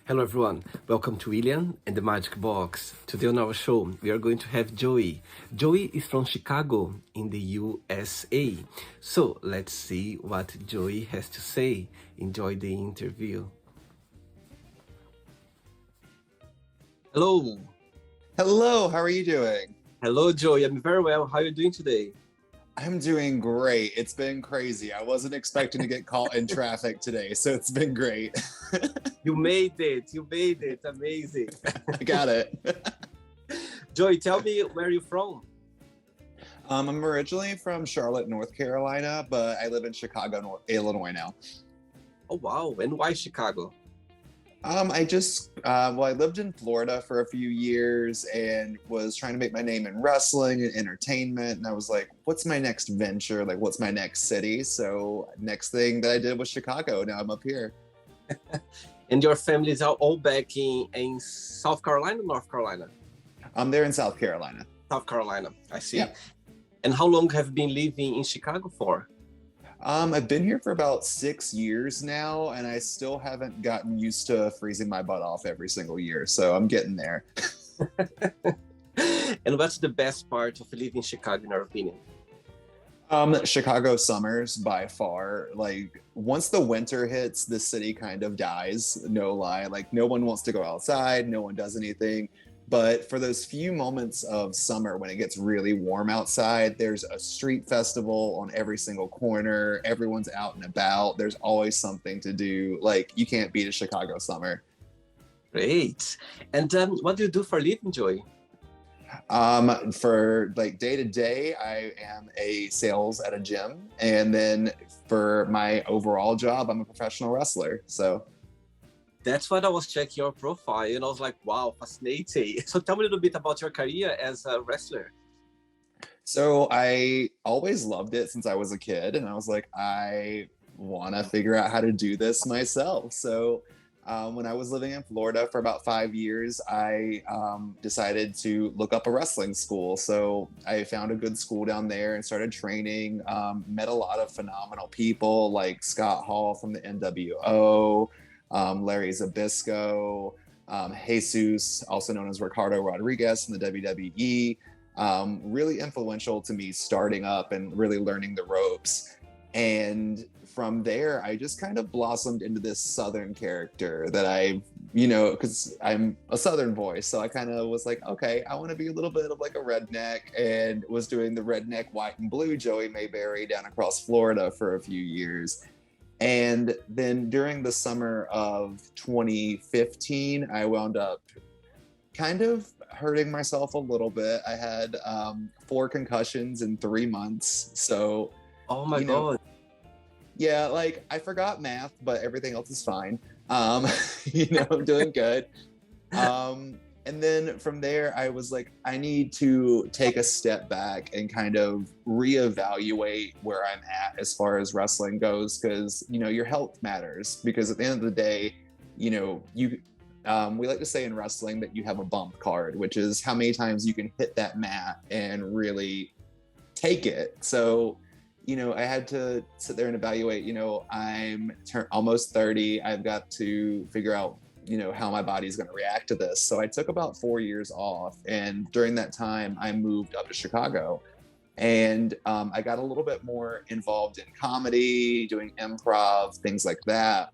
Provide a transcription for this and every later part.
Hello everyone, welcome to William and the Magic Box. Today on our show, we are going to have Joey. Joey is from Chicago in the USA. So let's see what Joey has to say. Enjoy the interview. Hello. Hello, how are you doing? Hello Joey, I'm very well. How are you doing today? I'm doing great. It's been crazy. I wasn't expecting to get caught in traffic today, so it's been great. You made it, amazing. I got it. Joey, tell me where you're from. I'm originally from Charlotte, North Carolina, but I live in Chicago, Illinois now. Oh wow, and why Chicago? I lived in Florida for a few years and was trying to make my name in wrestling and entertainment. And I was like, what's my next venture? Like, what's my next city? So next thing that I did was Chicago. Now I'm up here. And your families are all back in South Carolina, North Carolina? I'm there in South Carolina. South Carolina, I see. Yeah. And how long have you been living in Chicago for? I've been here for about 6 years now, and I still haven't gotten used to freezing my butt off every single year. So I'm getting there. And what's the best part of living in Chicago, in your opinion? Chicago summers by far. Like once the winter hits, the city kind of dies. No lie. Like no one wants to go outside. No one does anything. But for those few moments of summer when it gets really warm outside, there's a street festival on every single corner. Everyone's out and about. There's always something to do. Like you can't beat a Chicago summer. Great. And what do you do for a living, Joey? For like day to day, I am a sales at a gym. And then for my overall job, I'm a professional wrestler. So That's what I was checking your profile, and I was like, wow, fascinating. So tell me a little bit about your career as a wrestler. So I always loved it since I was a kid, and I was like, I want to figure out how to do this myself. So when I was living in Florida for about 5 years, I decided to look up a wrestling school. So I found a good school down there and started training. Met a lot of phenomenal people like Scott Hall from the NWO, Larry Zbyszko, Jesus, also known as Ricardo Rodriguez from the WWE. Really influential to me starting up and really learning the ropes. And from there, I just kind of blossomed into this Southern character that because I'm a Southern boy. So I kind of was like, okay, I want to be a little bit of like a redneck, and was doing the redneck white and blue Joey Mayberry down across Florida for a few years. And then during the summer of 2015, I wound up kind of hurting myself a little bit. I had 4 concussions in 3 months. So, Oh my God. yeah, like I forgot math, but everything else is fine. I'm doing good. And then from there, I was like, I need to take a step back and kind of reevaluate where I'm at as far as wrestling goes, because, your health matters. Because at the end of the day, we like to say in wrestling that you have a bump card, which is how many times you can hit that mat and really take it. So, I had to sit there and evaluate, I'm almost 30. I've got to figure out how my body's going to react to this. So I took about 4 years off. And during that time, I moved up to Chicago. And I got a little bit more involved in comedy, doing improv, things like that.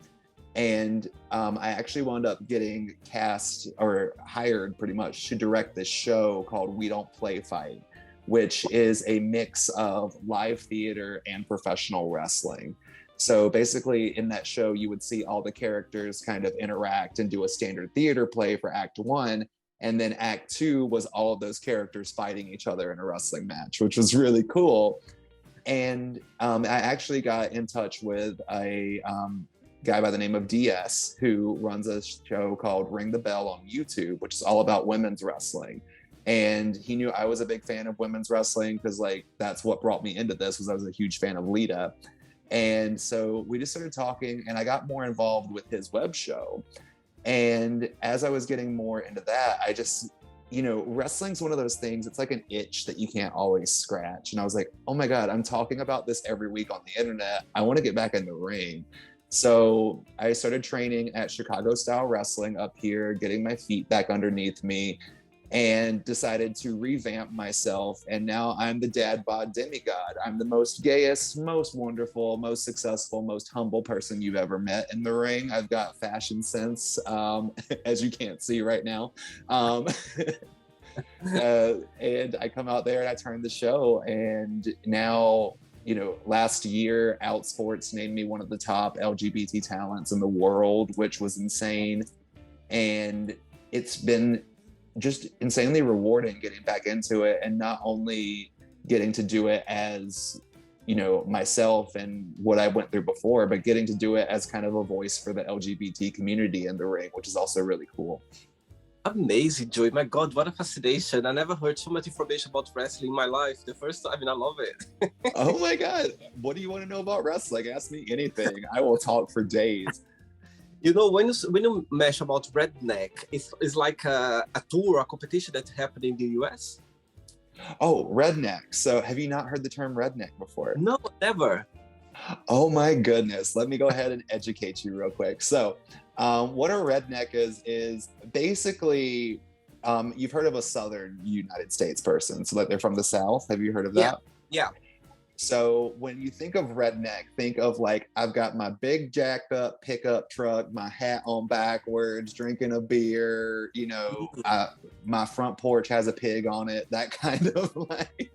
And I actually wound up getting cast or hired pretty much to direct this show called We Don't Play Fight, which is a mix of live theater and professional wrestling. So basically in that show, you would see all the characters kind of interact and do a standard theater play for Act 1. And then Act 2 was all of those characters fighting each other in a wrestling match, which was really cool. And I actually got in touch with a guy by the name of DS, who runs a show called Ring the Bell on YouTube, which is all about women's wrestling. And he knew I was a big fan of women's wrestling because that's what brought me into this, was I was a huge fan of Lita. And so we just started talking, and I got more involved with his web show. And as I was getting more into that, I just, wrestling's one of those things, it's like an itch that you can't always scratch. And I was like, oh my God, I'm talking about this every week on the internet. I want to get back in the ring. So I started training at Chicago style wrestling up here, getting my feet back underneath me, and decided to revamp myself. And now I'm the dad bod demigod. I'm the most gayest, most wonderful, most successful, most humble person you've ever met in the ring. I've got fashion sense, as you can't see right now. Um, and I come out there and I turn the show. And now, last year, Outsports named me one of the top LGBT talents in the world, which was insane. And it's been just insanely rewarding getting back into it, and not only getting to do it as myself and what I went through before, but getting to do it as kind of a voice for the LGBT community in the ring, which is also really cool. Amazing, Joey. My God, what a fascination. I never heard so much information about wrestling in my life. The first time, and I love it. Oh my God. What do you want to know about wrestling? Ask me anything. I will talk for days. When you mention about Redneck, it's like a tour, a competition that happened in the US? Oh, redneck. So have you not heard the term redneck before? No, never. Oh my goodness. Let me go ahead and educate you real quick. So what a redneck is basically, you've heard of a Southern United States person. So like they're from the South. Have you heard of that? Yeah. So when you think of redneck, think of like, I've got my big jacked up pickup truck, my hat on backwards, drinking a beer, my front porch has a pig on it. That kind of like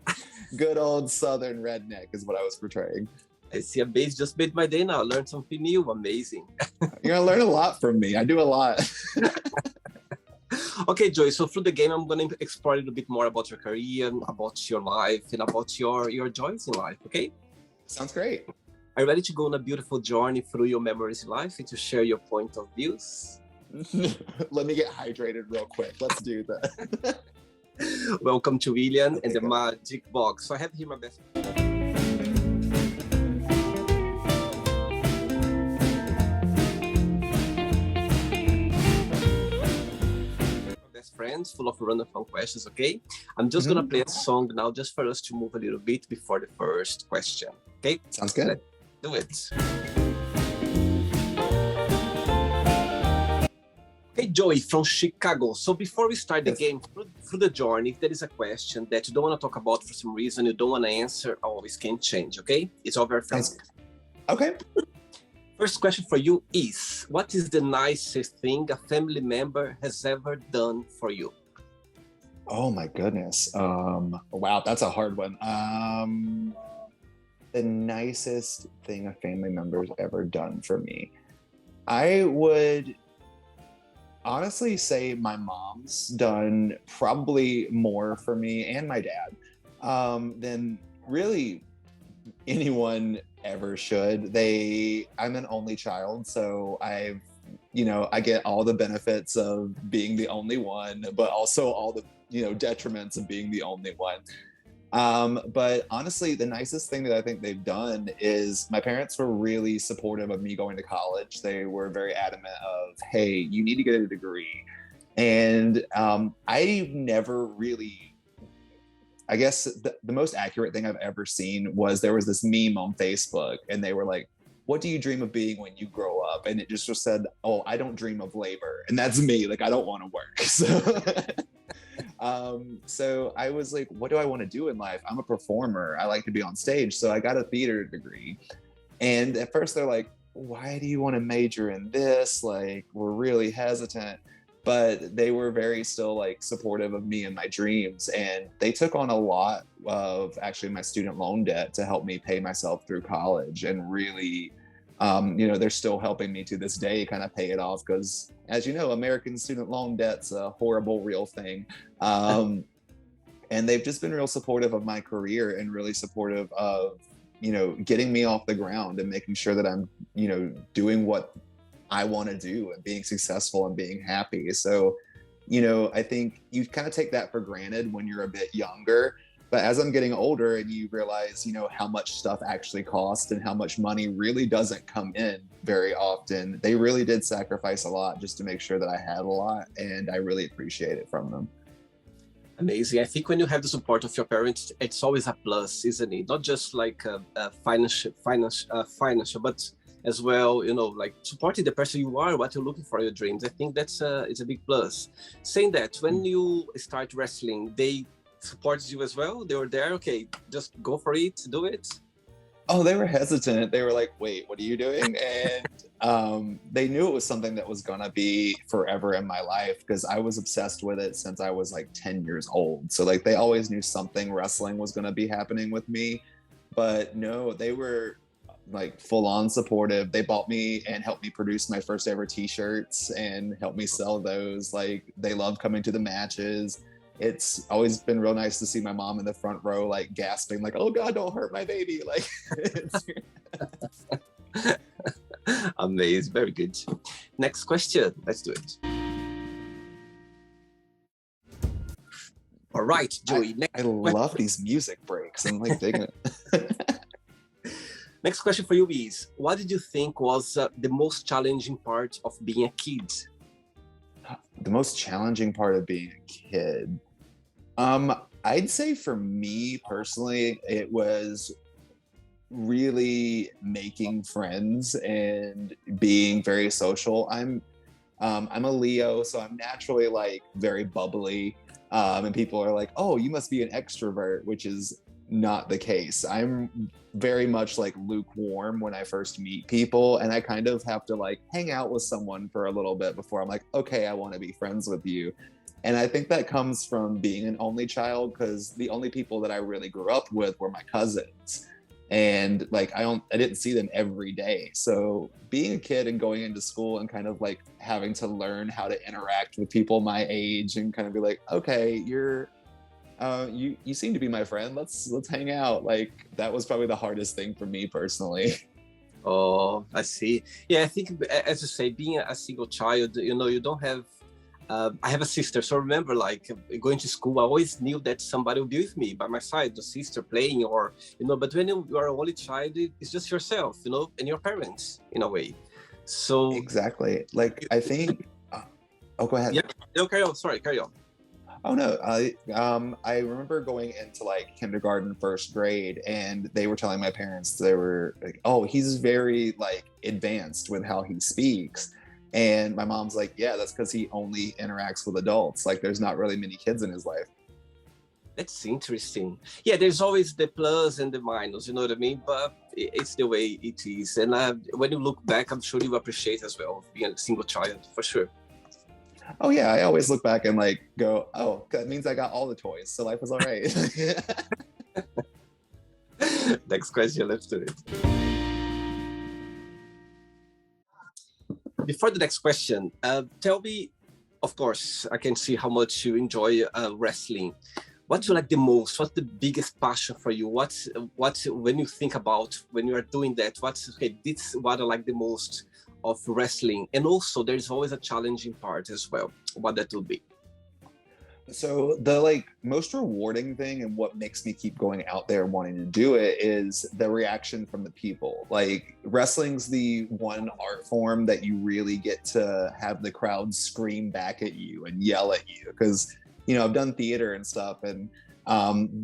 good old Southern redneck is what I was portraying. I see a base just made my day now. I learned something new. Amazing. You're gonna learn a lot from me. I do a lot. Okay, Joey, so through the game, I'm going to explore a little bit more about your career, about your life, and about your joys in life, okay? Sounds great. Are you ready to go on a beautiful journey through your memories in life and to share your point of views? Let me get hydrated real quick. Let's do that. Welcome to William and the Magic Box. So I have here my best friends, full of random fun questions, okay? I'm just gonna play a song now just for us to move a little bit before the first question, okay? Sounds good. Let's do it. Okay, Joey from Chicago. So before we start the game, through the journey, if there is a question that you don't want to talk about for some reason, you don't want to answer, always can change, okay? It's all very friendly. Okay. First question for you is, what is the nicest thing a family member has ever done for you? Oh my goodness. Wow, that's a hard one. The nicest thing a family member's ever done for me. I would honestly say my mom's done probably more for me and my dad than really anyone ever should. I'm an only child, so I get all the benefits of being the only one, but also all the detriments of being the only one. But honestly, the nicest thing that I think they've done is my parents were really supportive of me going to college. They were very adamant of, hey, you need to get a degree. And I never really, I guess the most accurate thing I've ever seen was there was this meme on Facebook and they were like, what do you dream of being when you grow up? And it just said, oh, I don't dream of labor. And that's me. Like, I don't want to work. So I was like, what do I want to do in life? I'm a performer. I like to be on stage. So I got a theater degree. And at first they're like, why do you want to major in this? Like, we're really hesitant. But they were very still like supportive of me and my dreams. And they took on a lot of actually my student loan debt to help me pay myself through college. And really, they're still helping me to this day kind of pay it off because, as you know, American student loan debt's a horrible, real thing. And they've just been real supportive of my career and really supportive of, getting me off the ground and making sure that I'm, doing what I want to do and being successful and being happy. So, I think you kind of take that for granted when you're a bit younger. But as I'm getting older and you realize, how much stuff actually costs and how much money really doesn't come in very often, they really did sacrifice a lot just to make sure that I had a lot. And I really appreciate it from them. Amazing. I think when you have the support of your parents, it's always a plus, isn't it? Not just like financial, but as well, you know, like supporting the person you are, what you're looking for your dreams. I think that's it's a big plus. Saying that, when you start wrestling, they supported you as well? They were there, okay, just go for it, do it? Oh, they were hesitant. They were like, wait, what are you doing? And they knew it was something that was going to be forever in my life because I was obsessed with it since I was like 10 years old. So like they always knew something wrestling was going to be happening with me. But no, they were like full on supportive. They bought me and helped me produce my first ever t-shirts and helped me sell those. Like they loved coming to the matches. It's always been real nice to see my mom in the front row, like gasping, like, "Oh God, don't hurt my baby!" Like, Amazing, very good. Next question, let's do it. All right, Joey. I love these music breaks. I'm like digging it. Next question for you is: what did you think was the most challenging part of being a kid? The most challenging part of being a kid. I'd say for me personally, it was really making friends and being very social. I'm a Leo, so I'm naturally like very bubbly. And people are like, "Oh, you must be an extrovert," which is not the case. I'm very much like lukewarm when I first meet people, and I kind of have to like hang out with someone for a little bit before I'm like, okay, I want to be friends with you. And I think that comes from being an only child because the only people that I really grew up with were my cousins. And like I didn't see them every day. So being a kid and going into school and kind of like having to learn how to interact with people my age and kind of be like, okay, you seem to be my friend. Let's hang out. Like that was probably the hardest thing for me personally. Oh, I see. Yeah, I think, as you say, being a single child, you know, you don't have. I have a sister, so remember, like going to school, I always knew that somebody would be with me by my side, the sister playing, or you know. But when you are an only child, it's just yourself, you know, and your parents in a way. So Exactly. Like I think. Oh, go ahead. yeah, no, carry on. Sorry, carry on. Oh no, I remember going into like kindergarten, first grade, and they were telling my parents they were like, "Oh, he's very like advanced with how he speaks," and my mom's like, "Yeah, that's because he only interacts with adults. Like, there's not really many kids in his life." That's interesting. Yeah, there's always the plus and the minus, you know what I mean? But it's the way it is. And when you look back, I'm sure you appreciate as well being a single child, for sure. Oh yeah, I always look back and like go, "Oh, that means I got all the toys, so life was all right." Next question, let's do it. Before the next question, tell me, of course, I can see how much you enjoy wrestling. What you like the most? What's the biggest passion for you? What's when you think about when you are doing that? What's okay? This is what I like the most of wrestling, and also there's always a challenging part as well. What that would be? So the like most rewarding thing and what makes me keep going out there and wanting to do it is the reaction from the people. Like wrestling's the one art form that you really get to have the crowd scream back at you and yell at you because you know I've done theater and stuff and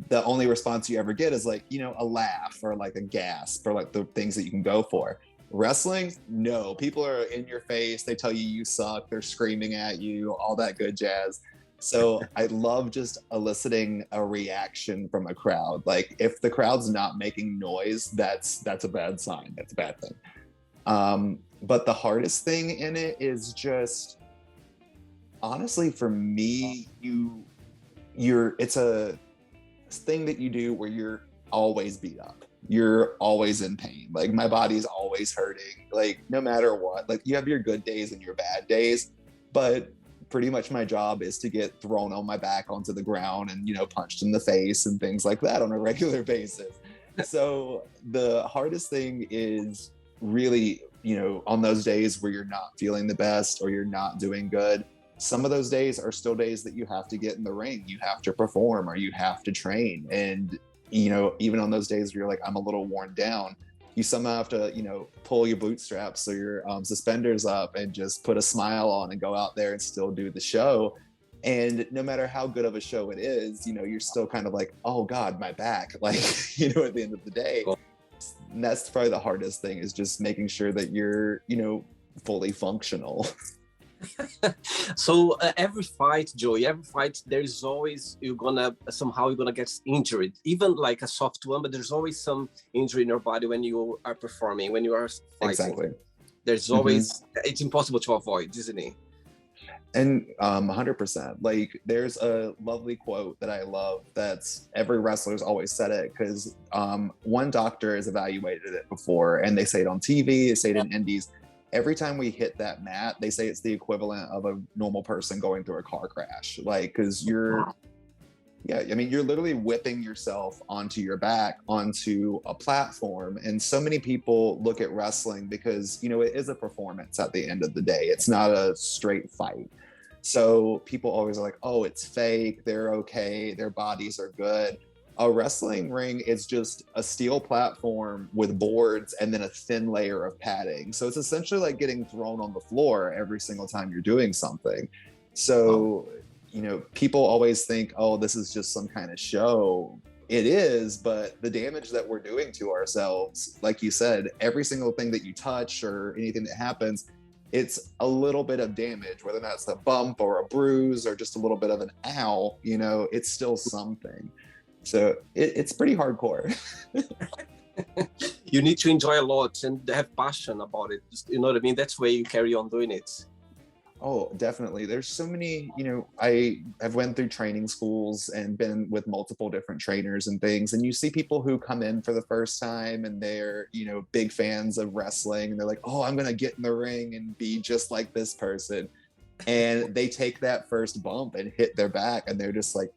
the only response you ever get is like you know a laugh or like a gasp or like the things that you can go for. Wrestling, no, people are in your face, they tell you you suck, they're screaming at you, all that good jazz. So I love just eliciting a reaction from a crowd. Like if the crowd's not making noise, that's a bad sign. That's a bad thing. But the hardest thing in it is just honestly for me, it's a thing that you do where you're always beat up. You're always in pain. Like my body's always hurting. Like no matter what. Like you have your good days and your bad days, but pretty much my job is to get thrown on my back onto the ground and you know punched in the face and things like that on a regular basis. So the hardest thing is really you know on those days where you're not feeling the best or you're not doing good, some of those days are still days that you have to get in the ring, you have to perform or you have to train. And you know even on those days where you're like I'm a little worn down, you somehow have to, you know, pull your bootstraps or your suspenders up and just put a smile on and go out there and still do the show. And no matter how good of a show it is, you know, you're still kind of like, oh God, my back, like, you know, at the end of the day. And that's probably the hardest thing, is just making sure that you're, fully functional. So every fight, Joey, every fight, there's always you're gonna get injured, even like a soft one, but there's always some injury in your body when you are performing, when you are fighting. Exactly. There's always it's impossible to avoid, isn't it? And 100%. Like, there's a lovely quote that I love that's every wrestler's always said it, because one doctor has evaluated it before, and they say it on TV, they say it in indies. Every time we hit that mat, they say it's the equivalent of a normal person going through a car crash. Like, because you're literally whipping yourself onto your back, onto a platform. And so many people look at wrestling because, it is a performance at the end of the day. It's not a straight fight. So people always are like, oh, it's fake. They're okay. Their bodies are good. A wrestling ring is just a steel platform with boards and then a thin layer of padding. So it's essentially like getting thrown on the floor every single time you're doing something. So, people always think, oh, this is just some kind of show. It is, but the damage that we're doing to ourselves, like you said, every single thing that you touch or anything that happens, it's a little bit of damage, whether that's a bump or a bruise or just a little bit of an ow, it's still something. So it's pretty hardcore. You need to enjoy a lot and have passion about it. You know what I mean? That's why you carry on doing it. Oh, definitely. There's so many, I have went through training schools and been with multiple different trainers and things. And you see people who come in for the first time and they're, big fans of wrestling. And they're like, oh, I'm going to get in the ring and be just like this person. And they take that first bump and hit their back. And they're just like,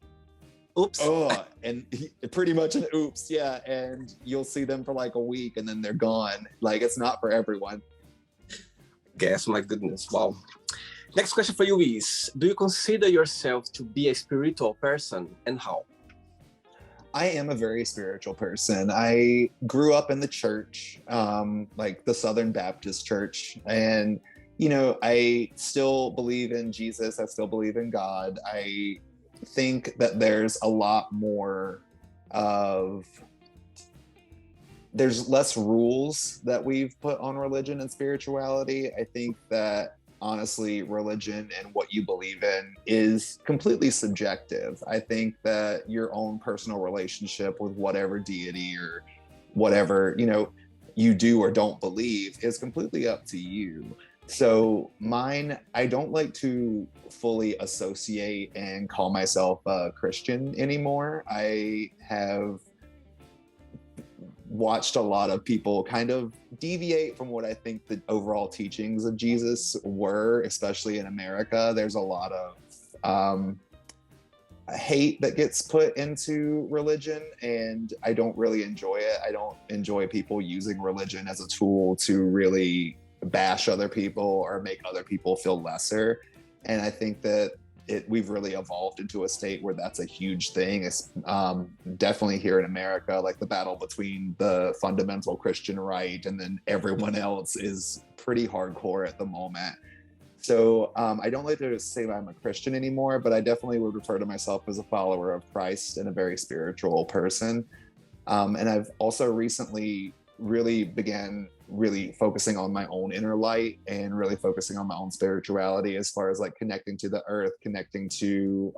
oops. Oh, and pretty much an oops. Yeah. And you'll see them for like a week and then they're gone. Like, it's not for everyone. Guess, my goodness. Wow. Next question for you is, do you consider yourself to be a spiritual person, and how? I am a very spiritual person. I grew up in the church, like the Southern Baptist Church. And, I still believe in Jesus. I still believe in God. I think that there's a lot more there's less rules that we've put on religion and spirituality. I think that honestly, religion and what you believe in is completely subjective. I think that your own personal relationship with whatever deity or whatever, you do or don't believe is completely up to you. So mine, I don't like to fully associate and call myself a Christian anymore. I have watched a lot of people kind of deviate from what I think the overall teachings of Jesus were, especially in America. There's a lot of hate that gets put into religion, and I don't really enjoy it. I don't enjoy people using religion as a tool to really bash other people or make other people feel lesser. And I think that we've really evolved into a state where that's a huge thing. It's definitely here in America, like the battle between the fundamental Christian right and then everyone else is pretty hardcore at the moment. So I don't like to say that I'm a Christian anymore, but I definitely would refer to myself as a follower of Christ and a very spiritual person. And I've also recently began focusing on my own inner light and really focusing on my own spirituality as far as like connecting to the earth, connecting to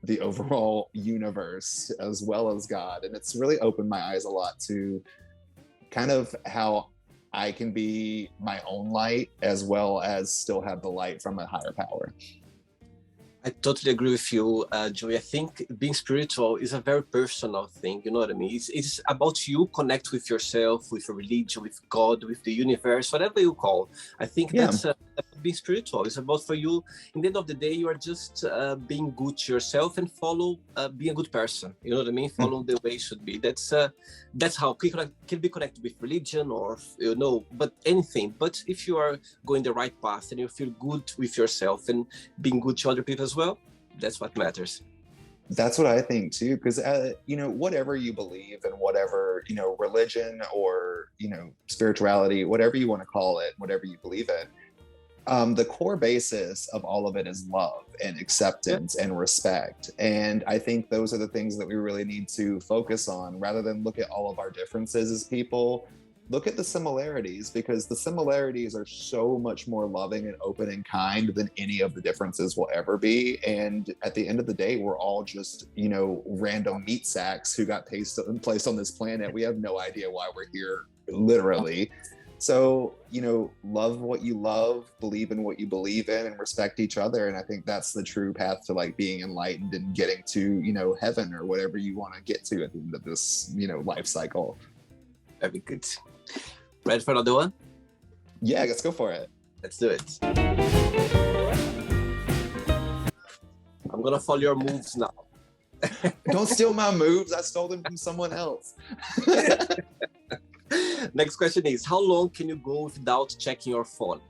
the overall universe as well as God. And it's really opened my eyes a lot to kind of how I can be my own light as well as still have the light from a higher power. I totally agree with you, Joey. I think being spiritual is a very personal thing. You know what I mean? It's about you connect with yourself, with your religion, with God, with the universe, whatever you call. I think that's being spiritual. It's about for you. In the end of the day, you are just being good to yourself and follow being a good person. You know what I mean? Follow the way it should be. That's how we can be connected with religion or but anything. But if you are going the right path and you feel good with yourself and being good to other people as well, that's what matters. That's what I think too, because whatever you believe and whatever religion or spirituality, whatever you want to call it, whatever you believe in, The core basis of all of it is love and acceptance and respect. And I think those are the things that we really need to focus on rather than look at all of our differences as people. Look at the similarities, because the similarities are so much more loving and open and kind than any of the differences will ever be. And at the end of the day, we're all just, random meat sacks who got placed on this planet. We have no idea why we're here, literally. So, love what you love, believe in what you believe in, and respect each other. And I think that's the true path to like being enlightened and getting to, heaven or whatever you want to get to at the end of this, life cycle. Very good. Ready for another one? Yeah, let's go for it. Let's do it. I'm gonna follow your moves now. Don't steal my moves. I stole them from someone else. Next question is, how long can you go without checking your phone?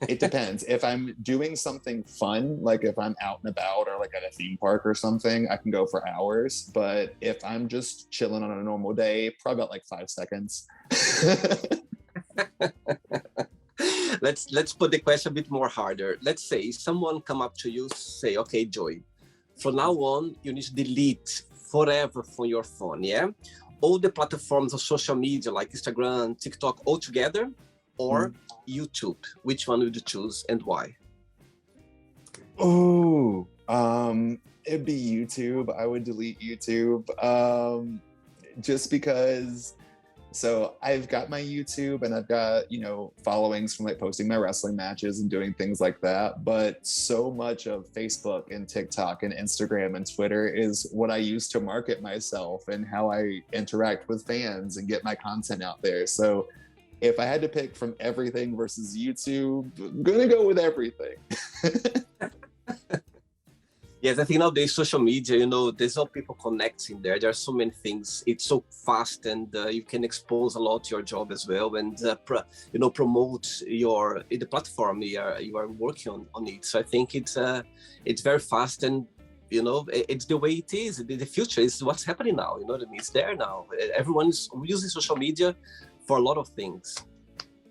It depends. If I'm doing something fun, like if I'm out and about or like at a theme park or something, I can go for hours. But if I'm just chilling on a normal day, probably about like 5 seconds. Let's put the question a bit more harder. Let's say someone come up to you, say, okay, Joey, from now on, you need to delete forever from your phone, yeah? All the platforms of social media like Instagram, TikTok, all together, or YouTube. Which one would you choose and why? Oh, it'd be YouTube. I would delete YouTube. Just because, so I've got my YouTube and I've got, followings from like posting my wrestling matches and doing things like that. But so much of Facebook and TikTok and Instagram and Twitter is what I use to market myself and how I interact with fans and get my content out there. So if I had to pick from everything versus YouTube, I'm gonna go with everything. Yes, I think nowadays social media, there's no people connecting there. There are so many things. It's so fast, and you can expose a lot your job as well, and promote the platform you are working on it. So I think it's very fast, and it's the way it is. The future is what's happening now. You know what I mean? It's there now. Everyone's using social media for a lot of things.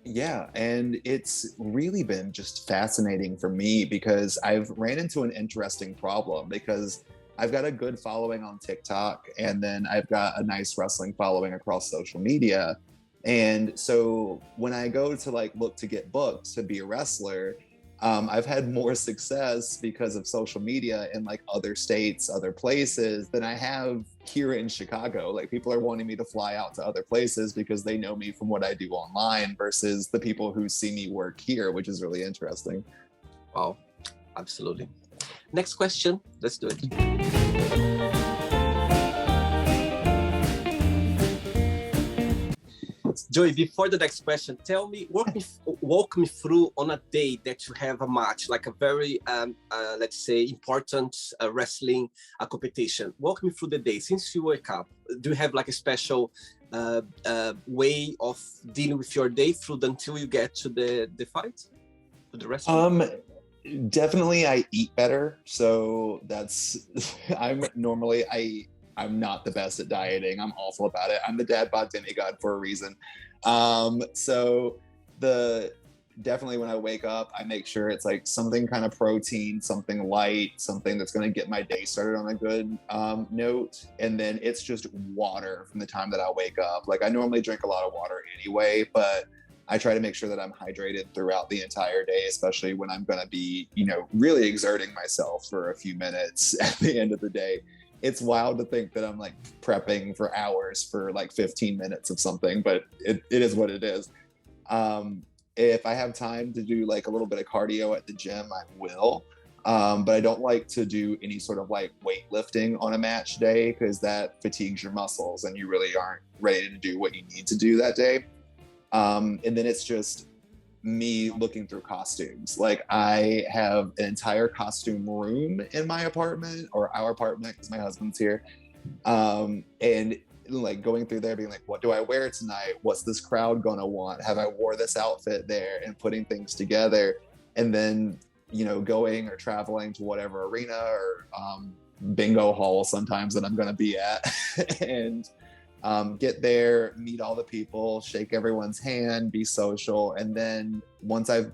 Yeah, and it's really been just fascinating for me because I've ran into an interesting problem because I've got a good following on TikTok and then I've got a nice wrestling following across social media. And so when I go to like look to get booked to be a wrestler, I've had more success because of social media in like other states, other places than I have here in Chicago. Like people are wanting me to fly out to other places because they know me from what I do online versus the people who see me work here, which is really interesting. Wow, absolutely. Next question, let's do it. Joey, before the next question, tell me, walk me through on a day that you have a match, like a very, let's say, important wrestling competition. Walk me through the day. Since you wake up, do you have like a special way of dealing with your day until you get to the fight, to the wrestling? Definitely, I eat better. So I'm not the best at dieting. I'm awful about it. I'm the dad bod demigod for a reason. So definitely when I wake up, I make sure it's like something kind of protein, something light, something that's going to get my day started on a good note. And then it's just water from the time that I wake up. Like I normally drink a lot of water anyway, but I try to make sure that I'm hydrated throughout the entire day, especially when I'm going to be, really exerting myself for a few minutes at the end of the day. It's wild to think that I'm like prepping for hours for like 15 minutes of something, but it is what it is. If I have time to do like a little bit of cardio at the gym, I will. But I don't like to do any sort of like weightlifting on a match day because that fatigues your muscles and you really aren't ready to do what you need to do that day. And then it's just me looking through costumes. Like I have an entire costume room in my apartment or our apartment because my husband's here. And like going through there being like, what do I wear tonight? What's this crowd gonna want? Have I wore this outfit there? And putting things together. And then, going or traveling to whatever arena or bingo hall sometimes that I'm gonna be at. And Get there, meet all the people, shake everyone's hand, be social. And then once I've,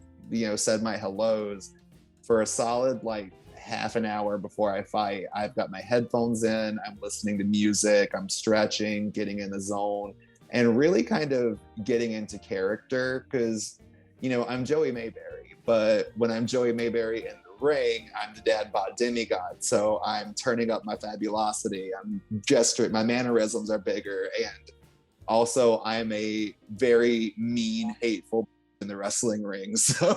said my hellos, for a solid like half an hour before I fight, I've got my headphones in, I'm listening to music, I'm stretching, getting in the zone, and really kind of getting into character. Because, I'm Joey Mayberry, but when I'm Joey Mayberry in the ring, I'm the dad bod demigod. So I'm turning up my fabulosity, I'm gesturing, my mannerisms are bigger, and also I'm a very mean, hateful in the wrestling ring. So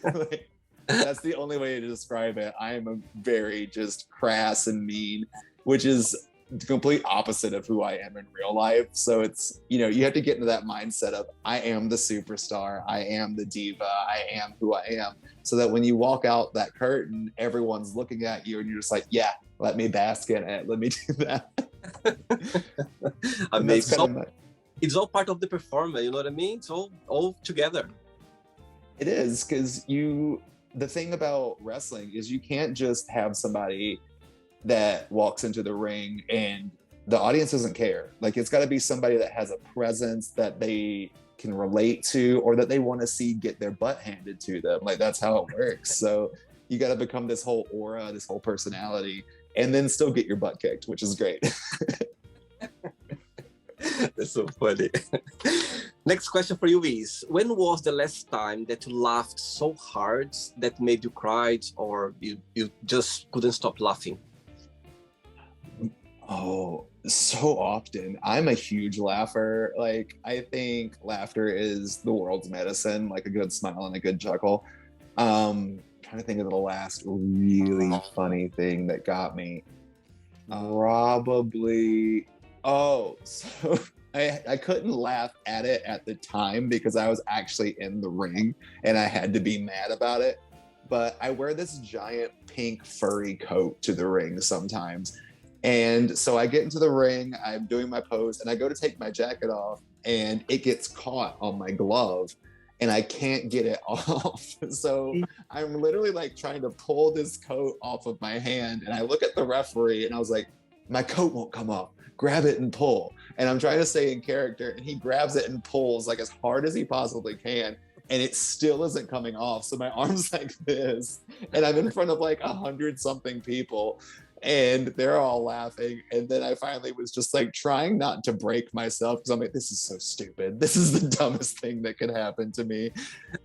like, that's the only way to describe it. I am a very just crass and mean, which is the complete opposite of who I am in real life. So it's, you have to get into that mindset of I am the superstar, I am the diva, I am who I am. So that when you walk out that curtain, everyone's looking at you and you're just like, yeah, let me bask in it. Let me do that. I mean, it's all part of the performance, you know what I mean? It's all together. It is, because the thing about wrestling is you can't just have somebody that walks into the ring and the audience doesn't care. Like, it's got to be somebody that has a presence that they can relate to, or that they want to see get their butt handed to them. Like, that's how it works. So you got to become this whole aura, this whole personality, and then still get your butt kicked, which is great. That's so funny. Next question for you is, when was the last time that you laughed so hard that made you cry, or you just couldn't stop laughing? Oh, so often. I'm a huge laugher. Like, I think laughter is the world's medicine, like a good smile and a good chuckle. Trying to think of the last really funny thing that got me. Probably, so I couldn't laugh at it at the time because I was actually in the ring and I had to be mad about it. But I wear this giant pink furry coat to the ring sometimes. And so I get into the ring, I'm doing my pose, and I go to take my jacket off, and it gets caught on my glove, and I can't get it off. So I'm literally like trying to pull this coat off of my hand, and I look at the referee, and I was like, my coat won't come off. Grab it and pull. And I'm trying to stay in character, and he grabs it and pulls like as hard as he possibly can, and it still isn't coming off. So my arm's like this, and I'm in front of like 100-something people, and they're all laughing. And then I finally was just like trying not to break myself, because I'm like, this is so stupid. This is the dumbest thing that could happen to me.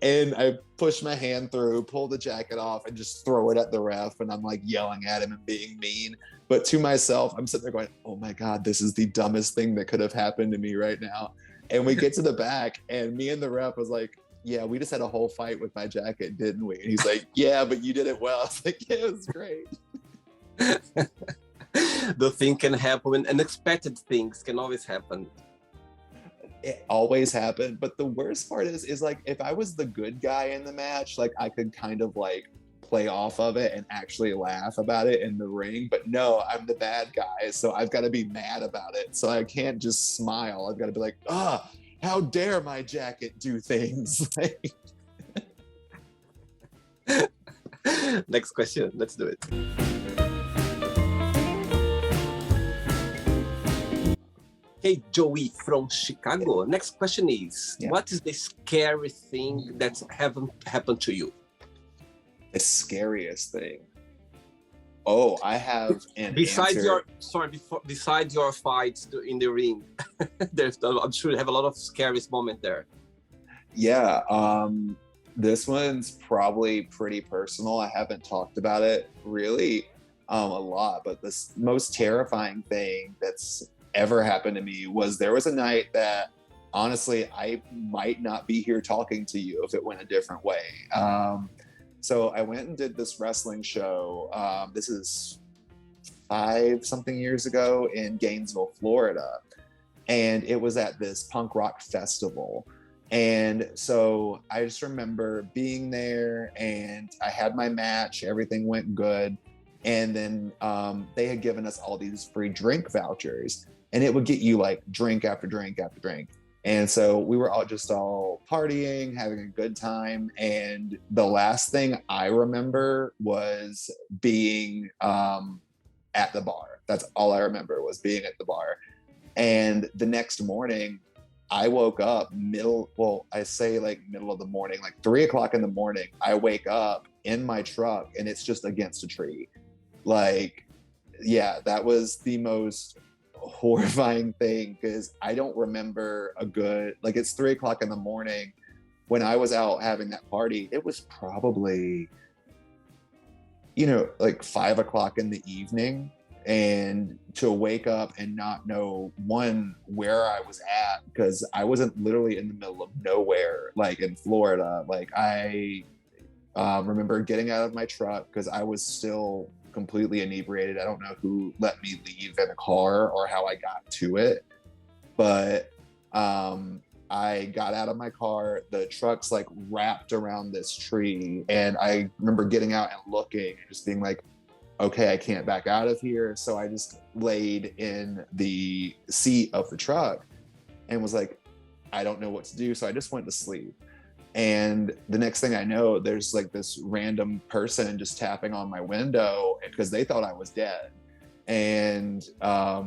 And I push my hand through, pull the jacket off, and just throw it at the ref. And I'm like yelling at him and being mean. But to myself, I'm sitting there going, oh my God, this is the dumbest thing that could have happened to me right now. And we get to the back, and me and the ref was like, yeah, we just had a whole fight with my jacket, didn't we? And he's like, yeah, but you did it well. I was like, yeah, it was great. The thing can happen when unexpected things can always happen. It always happened. But the worst part is like, if I was the good guy in the match, like I could kind of like play off of it and actually laugh about it in the ring. But no, I'm the bad guy, so I've got to be mad about it. So I can't just smile. I've got to be like, how dare my jacket do things. Next question, let's do it. Hey, Joey from Chicago. Next question is, what is the scary thing that haven't happened to you? The scariest thing. Oh, I have an besides answer. Besides your fights in the ring. I'm sure you have a lot of scariest moment there. Yeah, this one's probably pretty personal. I haven't talked about it really a lot, but the most terrifying thing that's ever happened to me was there was a night that honestly I might not be here talking to you if it went a different way. So I went and did this wrestling show. This is 5-something years ago in Gainesville, Florida. And it was at this punk rock festival. And so I just remember being there, and I had my match, everything went good. And then they had given us all these free drink vouchers, and it would get you like drink after drink after drink. And so we were all partying, having a good time. And the last thing I remember was being at the bar. That's all I remember, was being at the bar. And the next morning, I woke up middle of the morning, like 3 o'clock in the morning. I wake up in my truck and it's just against a tree. Like, yeah, that was the most horrifying thing, because I don't remember it's 3 o'clock in the morning. When I was out having that party, it was probably, like 5 o'clock in the evening. And to wake up and not know, one, where I was at, because I wasn't literally in the middle of nowhere, like in Florida. Like, I remember getting out of my truck because I was still completely inebriated. I don't know who let me leave in a car or how I got to it, but I got out of my car. The truck's like wrapped around this tree, and I remember getting out and looking and just being like, okay, I can't back out of here. So I just laid in the seat of the truck and was like, I don't know what to do. So I just went to sleep. And the next thing I know, there's like this random person just tapping on my window because they thought I was dead. And I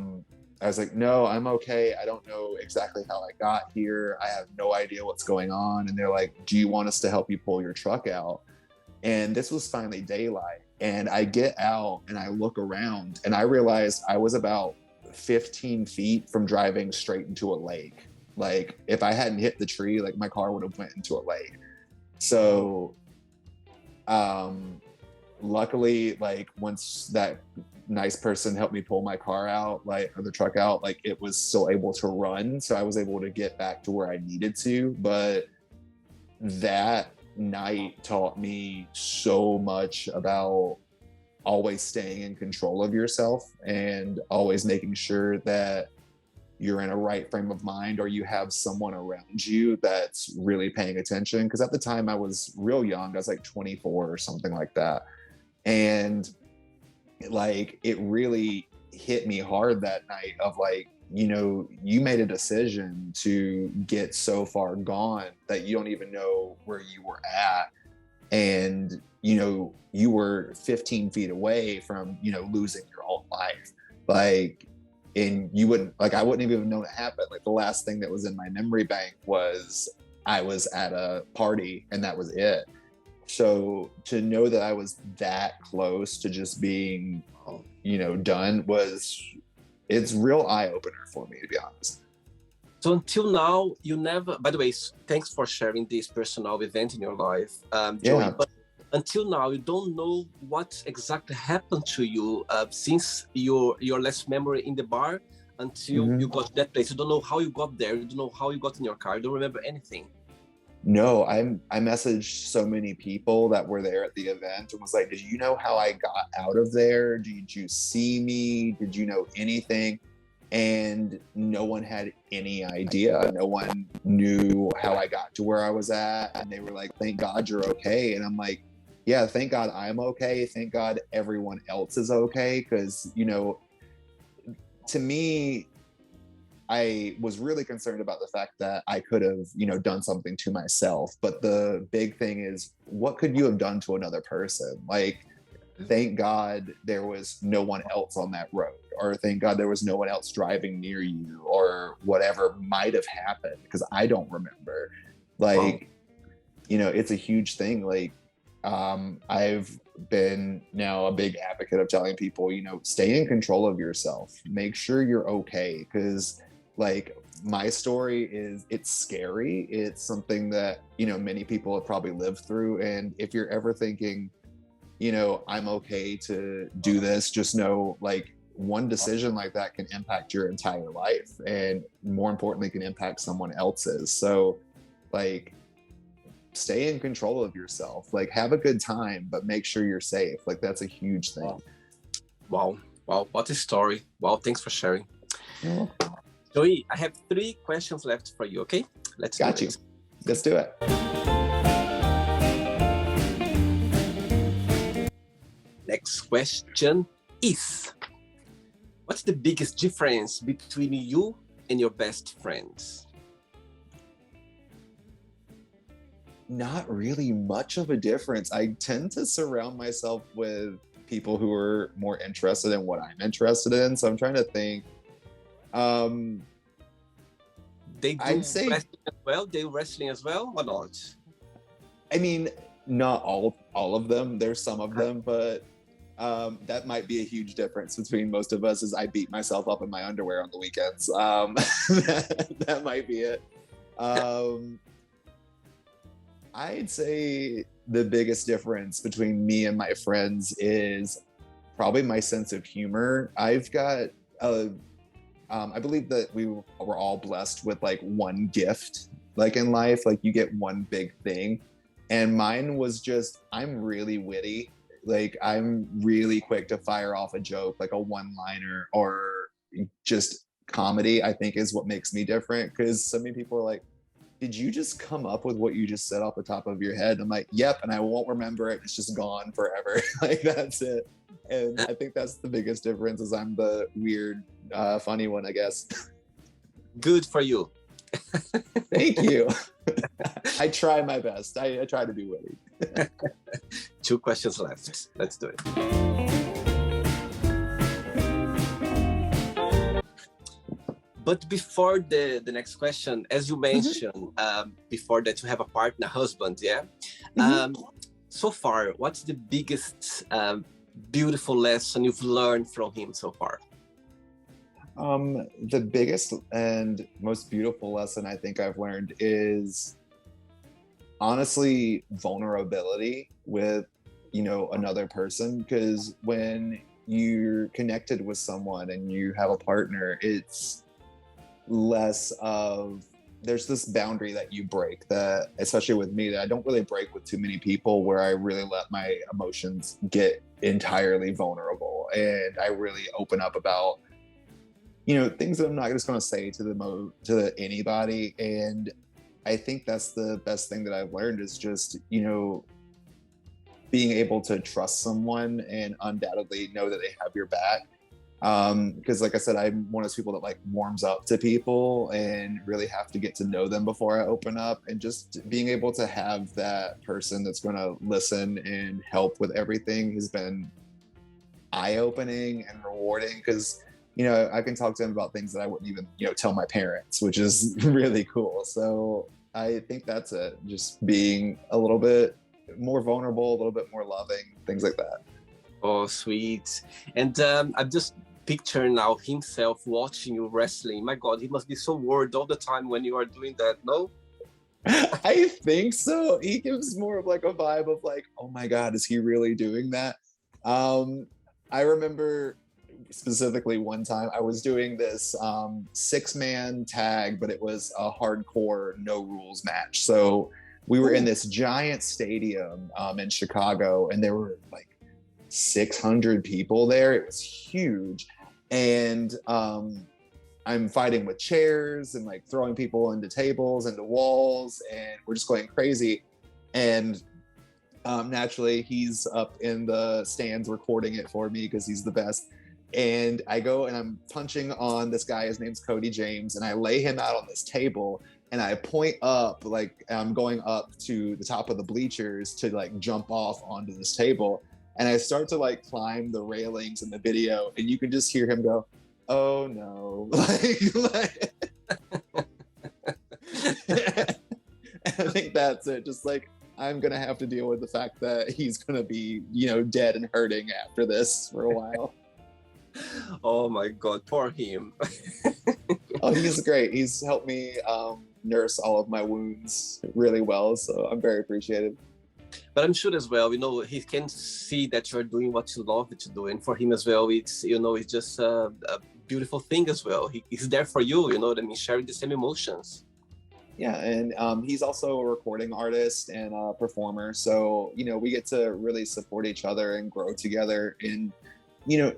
was like, no, I'm okay. I don't know exactly how I got here. I have no idea what's going on. And they're like, do you want us to help you pull your truck out? And this was finally daylight. And I get out and I look around and I realized I was about 15 feet from driving straight into a lake. Like, if I hadn't hit the tree, like my car would have went into a lake. So luckily, like, once that nice person helped me pull my car out, like, or the truck out, like, it was still able to run. So I was able to get back to where I needed to. But that night taught me so much about always staying in control of yourself and always making sure that you're in a right frame of mind, or you have someone around you that's really paying attention. Because at the time I was real young. I was like 24 or something like that. And like, it really hit me hard that night of like, you made a decision to get so far gone that you don't even know where you were at. And, you were 15 feet away from, losing your whole life. Like, and you wouldn't, like, I wouldn't even know it happened. Like, the last thing that was in my memory bank was I was at a party and that was it. So to know that I was that close to just being, done it's real eye-opener for me, to be honest. So until now, you never, by the way, thanks for sharing this personal event in your life, Joey, Yeah. but until now, you don't know what exactly happened to you since your last memory in the bar until you got to that place. You don't know how you got there. You don't know how you got in your car. You don't remember anything. No, I messaged so many people that were there at the event and was like, did you know how I got out of there? Did you see me? Did you know anything? And no one had any idea. No one knew how I got to where I was at. And they were like, thank God you're okay. And I'm like, yeah, thank God I'm okay. Thank God everyone else is okay. Because, to me, I was really concerned about the fact that I could have, done something to myself. But the big thing is, what could you have done to another person? Like, thank God there was no one else on that road, or thank God there was no one else driving near you, or whatever might have happened, because I don't remember. Like, it's a huge thing. Like, I've been now a big advocate of telling people, stay in control of yourself. Make sure you're okay. Because, like, my story it's scary. It's something that, many people have probably lived through. And if you're ever thinking, I'm okay to do this, just know, like, one decision like that can impact your entire life, and more importantly, can impact someone else's. So, like, stay in control of yourself. Like, have a good time, but make sure you're safe. Like, that's a huge thing. Wow. What a story. Wow, thanks for sharing. You're welcome. Joey, I have 3 questions left for you, okay? Let's do it. Let's do it. Next question is, what's the biggest difference between you and your best friends? Not really much of a difference. I tend to surround myself with people who are more interested in what I'm interested in. So I'm trying to think. They do I'd say, wrestling as well. They wrestling as well or not? I mean, not all of them. There's some of them, but that might be a huge difference between most of us. Is I beat myself up in my underwear on the weekends. That might be it. I'd say the biggest difference between me and my friends is probably my sense of humor. I've got I believe that we were all blessed with like one gift, like in life, like you get one big thing. And mine was just, I'm really witty. Like I'm really quick to fire off a joke, like a one-liner or just comedy, I think is what makes me different. Cause so many people are like, did you just come up with what you just said off the top of your head? I'm like, yep, and I won't remember it. It's just gone forever. Like that's it. And I think that's the biggest difference is I'm the weird, funny one, I guess. Good for you. Thank you. I try my best. I try to be witty. 2 questions left. Let's do it. But before the next question, as you mentioned, before that you have a partner, husband, yeah? So far, what's the biggest beautiful lesson you've learned from him so far? The biggest and most beautiful lesson I think I've learned is honestly vulnerability with, you know, another person. Because when you're connected with someone and you have a partner, it's less of, there's this boundary that you break that, especially with me, that I don't really break with too many people, where I really let my emotions get entirely vulnerable and I really open up about, you know, things that I'm not just going to say to anybody. And I think that's the best thing that I've learned is just, you know, being able to trust someone and undoubtedly know that they have your back. Because like I said, I'm one of those people that like warms up to people and really have to get to know them before I open up, and just being able to have that person that's going to listen and help with everything has been eye-opening and rewarding. Because, you know, I can talk to them about things that I wouldn't even, you know, tell my parents, which is really cool. So I think that's it, just being a little bit more vulnerable, a little bit more loving, things like that. Oh, sweet. And I'm just picturing now himself watching you wrestling. My God, he must be so worried all the time when you are doing that, no? I think so. He gives more of like a vibe of like, oh my God, is he really doing that? I remember specifically one time I was doing this 6-man tag, but it was a hardcore no rules match. So we were in this giant stadium in Chicago, and there were like 600 people there. It was huge. And I'm fighting with chairs and like throwing people into tables, into walls, and we're just going crazy. And naturally, he's up in the stands recording it for me because he's the best. And I go and I'm punching on this guy, his name's Cody James, and I lay him out on this table and I point up, like I'm going up to the top of the bleachers to like jump off onto this table. And I start to like climb the railings in the video, and you can just hear him go, oh no. like I think that's it. Just like, I'm going to have to deal with the fact that he's going to be, you know, dead and hurting after this for a while. Oh my God, poor him. Oh, he's great. He's helped me nurse all of my wounds really well. So I'm very appreciative. But I'm sure as well, you know, he can see that you're doing what you love to do. And for him as well, it's, you know, it's just a beautiful thing as well. He's there for you, you know what I mean? Sharing the same emotions. Yeah, and he's also a recording artist and a performer. So, you know, we get to really support each other and grow together. And, you know,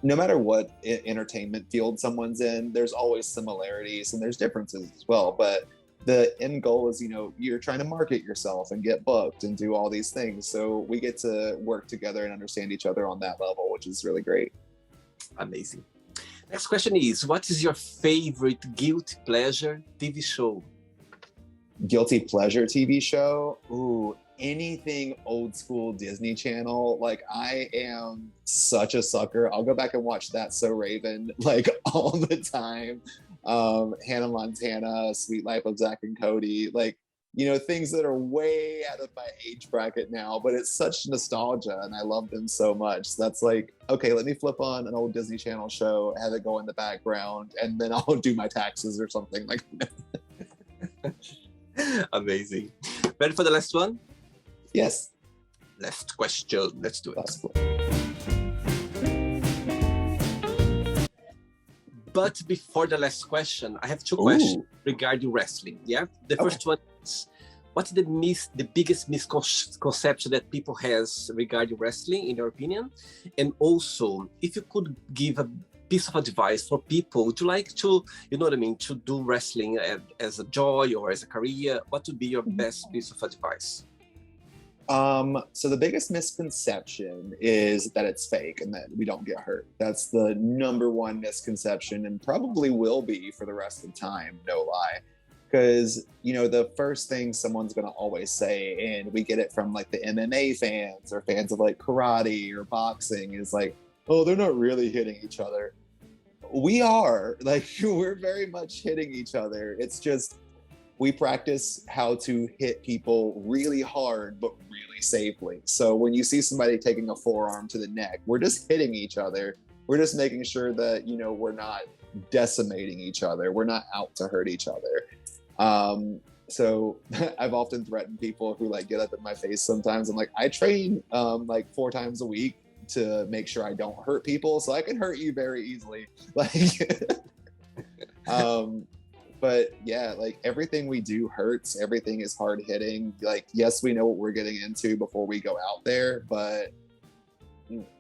no matter what entertainment field someone's in, there's always similarities and there's differences as well. But the end goal is, you know, you're trying to market yourself and get booked and do all these things. So we get to work together and understand each other on that level, which is really great. Amazing. Next question is, what is your favorite guilty pleasure TV show? Guilty pleasure TV show? Ooh, anything old school Disney Channel. Like, I am such a sucker. I'll go back and watch That's So Raven like all the time. Hannah Montana, Sweet Life of Zach and Cody, like, you know, things that are way out of my age bracket now, but it's such nostalgia and I love them so much. So that's like, okay, let me flip on an old Disney Channel show, have it go in the background, and then I'll do my taxes or something like that. Amazing. Ready for the last one? Yes. Last question. Let's do it. Possible. But before the last question, I have two questions regarding wrestling. Yeah, the first one is, what's the biggest misconception that people has regarding wrestling, in your opinion? And also, if you could give a piece of advice for people, would you like to, you know what I mean, to do wrestling as a joy or as a career? What would be your best piece of advice? So the biggest misconception is that it's fake and that we don't get hurt. That's the number one misconception, and probably will be for the rest of the time, no lie. Because, you know, the first thing someone's going to always say, and we get it from like the MMA fans or fans of like karate or boxing, is like, oh, they're not really hitting each other. We are. Like, we're very much hitting each other. It's just, we practice how to hit people really hard, but really safely. So when you see somebody taking a forearm to the neck, we're just hitting each other. We're just making sure that, you know, we're not decimating each other. We're not out to hurt each other. So I've often threatened people who like get up in my face sometimes. I'm like, I train like 4 times a week to make sure I don't hurt people. So I can hurt you very easily. Like, but yeah, like everything we do hurts. Everything is hard hitting. Like, yes, we know what we're getting into before we go out there, but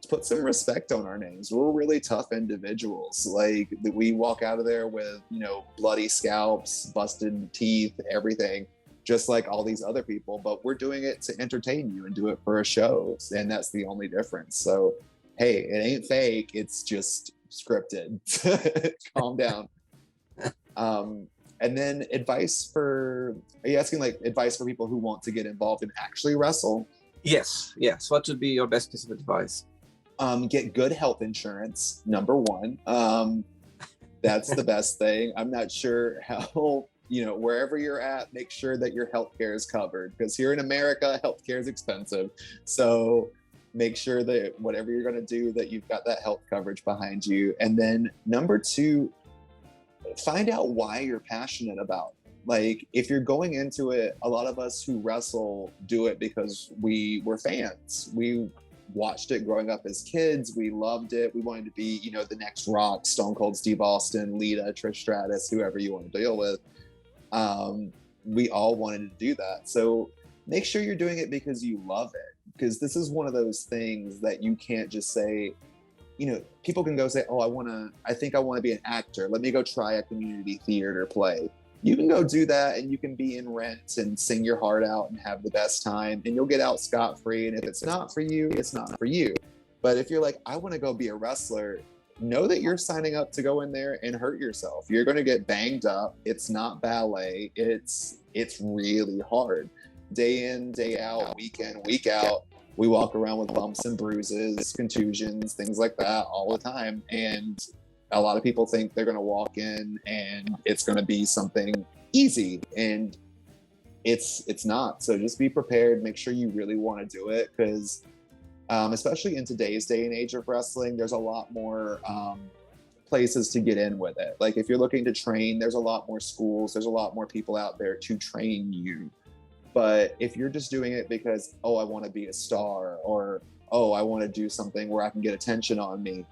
put some respect on our names. We're really tough individuals. Like, we walk out of there with, you know, bloody scalps, busted teeth, everything, just like all these other people. But we're doing it to entertain you and do it for a show. And that's the only difference. So, hey, it ain't fake. It's just scripted. Calm down. And then advice for, are you asking like advice for people who want to get involved and actually wrestle? Yes. What would be your best piece of advice? Get good health insurance, number one. That's the best thing. I'm not sure how, you know, wherever you're at, make sure that your healthcare is covered, because here in America, healthcare is expensive. So make sure that whatever you're going to do, that you've got that health coverage behind you. And then number 2, find out why you're passionate about it. Like, if you're going into it, a lot of us who wrestle do it because we were fans. We watched it growing up as kids. We loved it. We wanted to be, you know, the next Rock, Stone Cold Steve Austin, Lita, Trish Stratus, whoever you want to deal with. We all wanted to do that. So make sure you're doing it because you love it. Because this is one of those things that you can't just say, you know, people can go say, oh, I think I want to be an actor. Let me go try a community theater play. You can go do that and you can be in Rent and sing your heart out and have the best time, and you'll get out scot-free. And if it's not for you, it's not for you. But if you're like, I want to go be a wrestler, know that you're signing up to go in there and hurt yourself. You're going to get banged up. It's not ballet. It's really hard. Day in, day out, week in, week out. We walk around with bumps and bruises, contusions, things like that all the time. And a lot of people think they're going to walk in and it's going to be something easy, and it's not. So just be prepared. Make sure you really want to do it, because especially in today's day and age of wrestling, there's a lot more places to get in with it. Like, if you're looking to train, there's a lot more schools. There's a lot more people out there to train you. But if you're just doing it because, oh, I want to be a star, or, oh, I want to do something where I can get attention on me,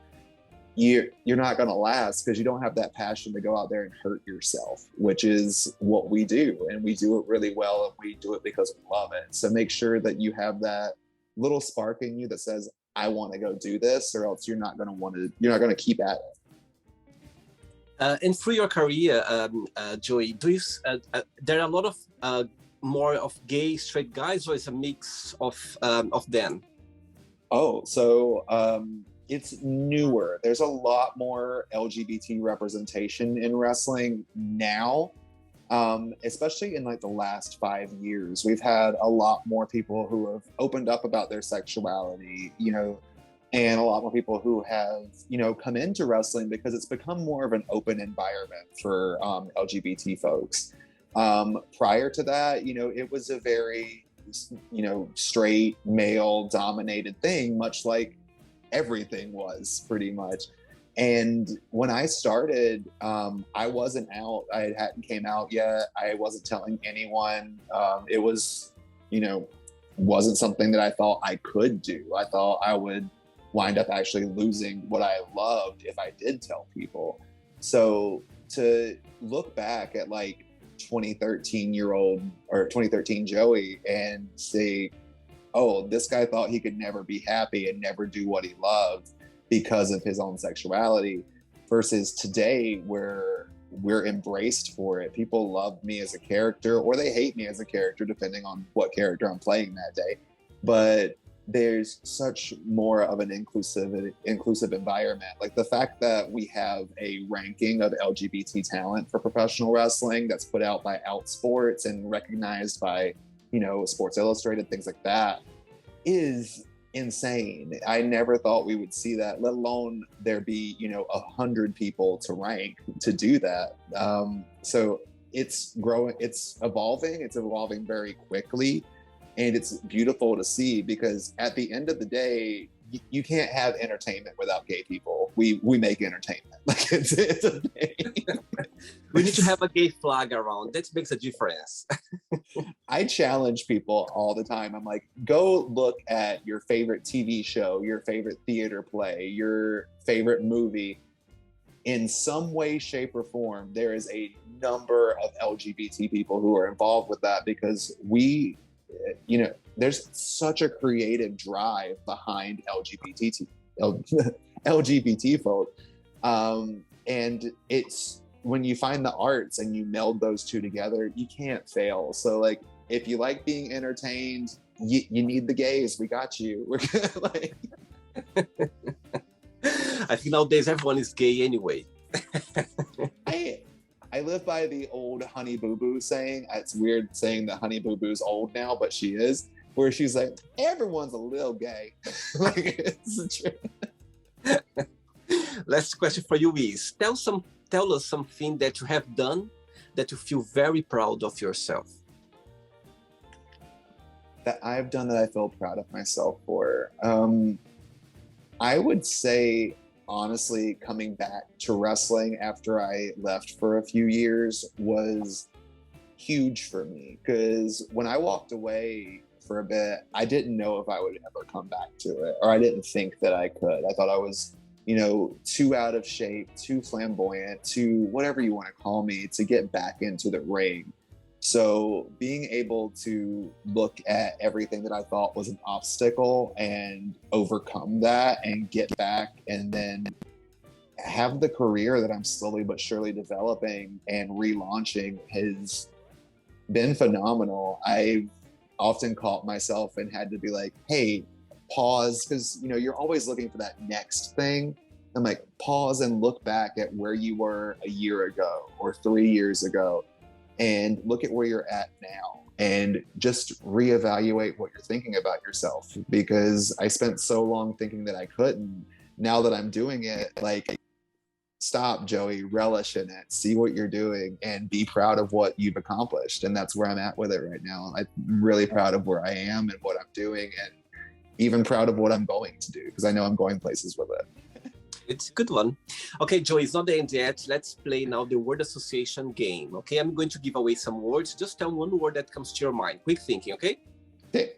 you're not going to last, because you don't have that passion to go out there and hurt yourself, which is what we do. And we do it really well, and we do it because we love it. So make sure that you have that little spark in you that says, I want to go do this, or else you're not going to keep at it. And through your career, Joey, do you, there are a lot of more of gay straight guys, or is a mix of them? Oh, so it's newer. There's a lot more LGBT representation in wrestling now. Especially in like the last 5 years, we've had a lot more people who have opened up about their sexuality, and a lot more people who have, come into wrestling because it's become more of an open environment for LGBT folks. Prior to that, it was a very, straight male dominated thing, much like everything was pretty much. And when I started, I wasn't out. I hadn't came out yet. I wasn't telling anyone. It was, wasn't something that I thought I could do. I thought I would wind up actually losing what I loved if I did tell people. So to look back at like 2013 Joey and say, oh, this guy thought he could never be happy and never do what he loved because of his own sexuality, versus today where we're embraced for it. People love me as a character, or they hate me as a character, depending on what character I'm playing that day. But there's such more of an inclusive environment. Like the fact that we have a ranking of LGBT talent for professional wrestling that's put out by Outsports and recognized by, Sports Illustrated, things like that, is insane. I never thought we would see that, let alone there be 100 people to rank to do that. So it's growing, it's evolving very quickly, and it's beautiful to see, because at the end of the day, you can't have entertainment without gay people. We make entertainment. Like it's a thing. We need to have a gay flag around. That makes a difference. I challenge people all the time. I'm like, go look at your favorite TV show, your favorite theater play, your favorite movie. In some way, shape, or form, there is a number of LGBT people who are involved with that, because there's such a creative drive behind LGBT folk. And it's, when you find the arts and you meld those two together, you can't fail. So like, if you like being entertained, you need the gays. We got you. We're good. Like, I think nowadays everyone is gay anyway. I live by the old Honey Boo Boo saying. It's weird saying that Honey Boo Boo's old now, but she is. Where she's like, everyone's a little gay. Like, it's true. Last question for you is, tell us something that you have done that you feel very proud of yourself. That I've done that I feel proud of myself for. I would say, honestly, coming back to wrestling after I left for a few years was huge for me, because when I walked away for a bit, I didn't know if I would ever come back to it, or I didn't think that I could. I thought I was, too out of shape, too flamboyant, too whatever you want to call me, to get back into the ring. So being able to look at everything that I thought was an obstacle and overcome that and get back, and then have the career that I'm slowly but surely developing and relaunching has been phenomenal. I've often caught myself and had to be like, hey, pause, because you're always looking for that next thing. I'm like, pause and look back at where you were a year ago or 3 years ago, and look at where you're at now, and just reevaluate what you're thinking about yourself. Because I spent so long thinking that I couldn't. Now that I'm doing it, like, stop, Joey, relish in it, see what you're doing, and be proud of what you've accomplished. And that's where I'm at with it right now. I'm really proud of where I am and what I'm doing, and even proud of what I'm going to do, because I know I'm going places with it. It's a good one. Okay, Joey, it's not the end yet. Let's play now the word association game. Okay, I'm going to give away some words. Just tell one word that comes to your mind. Quick thinking, okay? Okay.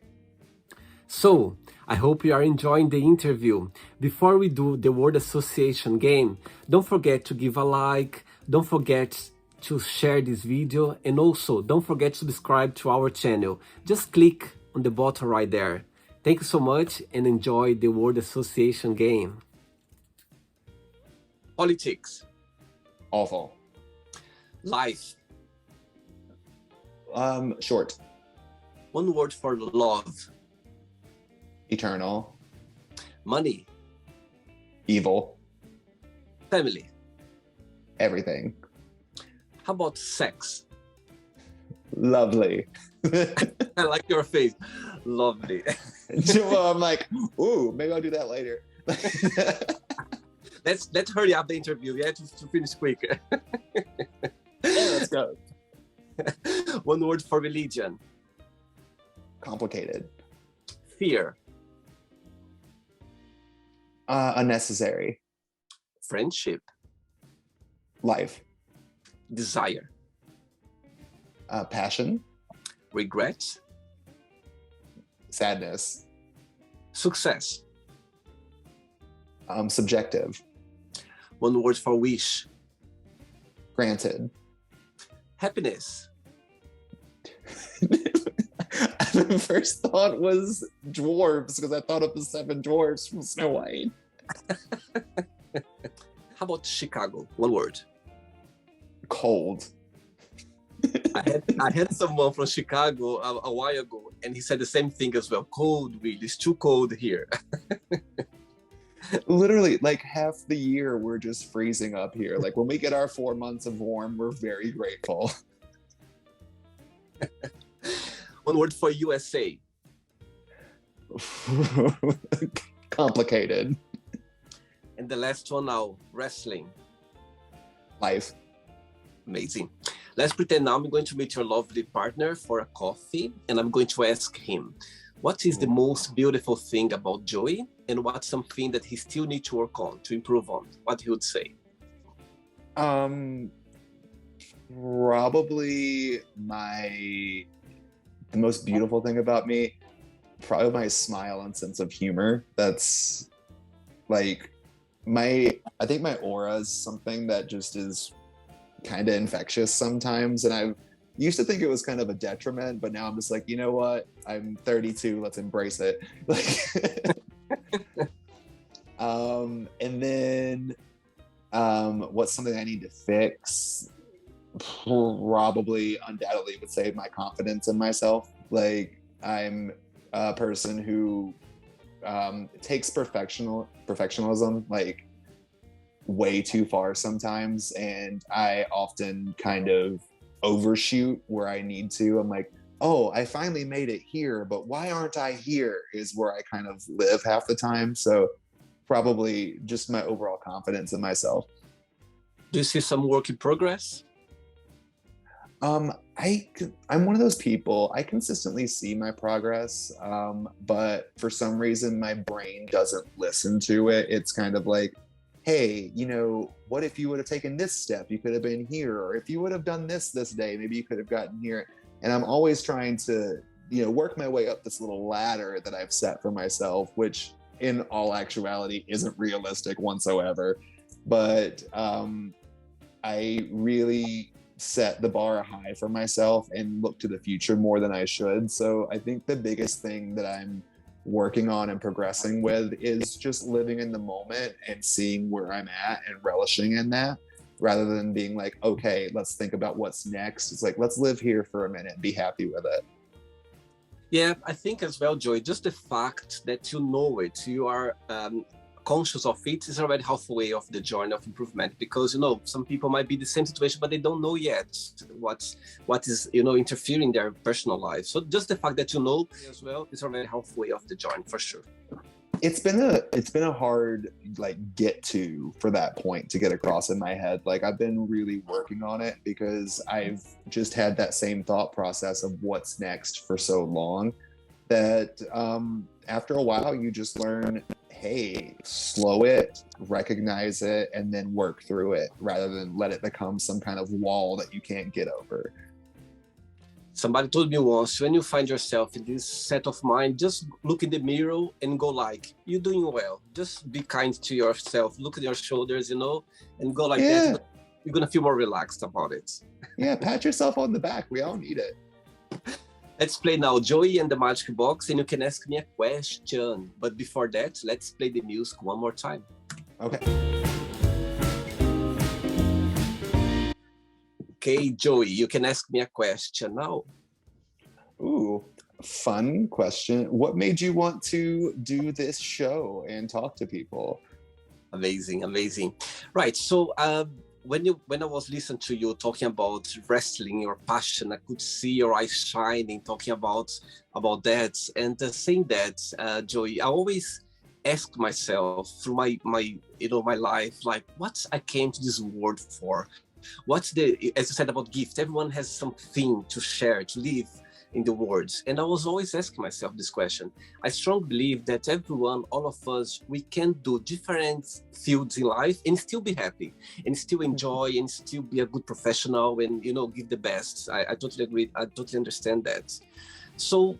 So, I hope you are enjoying the interview. Before we do the word association game, don't forget to give a like, don't forget to share this video, and also don't forget to subscribe to our channel. Just click on the button right there. Thank you so much, and enjoy the word association game. Politics. Awful. Life. Short. One word for love. Eternal. Money. Evil. Family. Everything. How about sex? Lovely. I like your face. Lovely. Well, I'm like, ooh, maybe I'll do that later. Let's hurry up the interview. Yeah, to finish quick. Yeah, let's go. One word for religion. Complicated. Fear. Unnecessary. Friendship. Life. Desire. Passion. Regret. Sadness. Success. Subjective. One word for wish. Granted. Happiness. The first thought was dwarves, because I thought of the 7 dwarves from Snow White. How about Chicago? One word. Cold. I had someone from Chicago a while ago, and he said the same thing as well. Cold, really. It's too cold here. Literally, like half the year we're just freezing up here. Like when we get our 4 months of warm, we're very grateful. One word for USA. Complicated. And the last one now, wrestling. Life. Amazing. Let's pretend now I'm going to meet your lovely partner for a coffee, and I'm going to ask him, what is the most beautiful thing about Joey, and what's something that he still needs to work on, to improve on? What he would say? Probably the most beautiful thing about me, probably my smile and sense of humor. That's like I think my aura is something that just is kind of infectious sometimes, and I used to think it was kind of a detriment, but now I'm just like, you know what, I'm 32, let's embrace it. Like and then what's something I need to fix? Probably undoubtedly would say my confidence in myself. Like I'm a person who takes perfectionism like way too far sometimes, and I often kind of overshoot where I need to. I'm like, oh, I finally made it here, but why aren't I here is where I kind of live half the time. So probably just my overall confidence in myself. Do you see some work in progress? I'm one of those people, I consistently see my progress, but for some reason my brain doesn't listen to it. It's kind of like, hey, you know, what if you would have taken this step? You could have been here. Or if you would have done this day, maybe you could have gotten here. And I'm always trying to, you know, work my way up this little ladder that I've set for myself, which in all actuality isn't realistic whatsoever. But I really set the bar high for myself and look to the future more than I should. So I think the biggest thing that I'm working on and progressing with is just living in the moment and seeing where I'm at and relishing in that, rather than being like, okay, let's think about what's next. It's like, let's live here for a minute and be happy with it. Yeah, I think as well, Joy, just the fact that you know it, you are conscious of it, is already halfway of the journey of improvement. Because, you know, some people might be the same situation, but they don't know yet what is, you know, interfering in their personal life. So just the fact that you know as well is already halfway of the journey, for sure. It's been a hard like get to for that point to get across in my head. Like I've been really working on it because I've just had that same thought process of what's next for so long that after a while you just learn, hey, slow it, recognize it, and then work through it rather than let it become some kind of wall that you can't get over. Somebody told me once, when you find yourself in this set of mind, just look in the mirror and go like, you're doing well. Just be kind to yourself. Look at your shoulders, you know, and go like that. You're going to feel more relaxed about it. Yeah, pat yourself on the back. We all need it. Let's play now Joey and the Magic Box, and you can ask me a question. But before that, let's play the music one more time. Okay. Okay, Joey, you can ask me a question now. Ooh, fun question. What made you want to do this show and talk to people? Amazing, amazing. Right, so when I was listening to you talking about wrestling, your passion, I could see your eyes shining talking about that, and saying that, Joey, I always ask myself through my life, like, what I came to this world for. What's as you said about gift, everyone has something to share, to live in the world. And I was always asking myself this question. I strongly believe that everyone, all of us, we can do different fields in life and still be happy and still enjoy and still be a good professional and, give the best. I totally agree. I totally understand that. So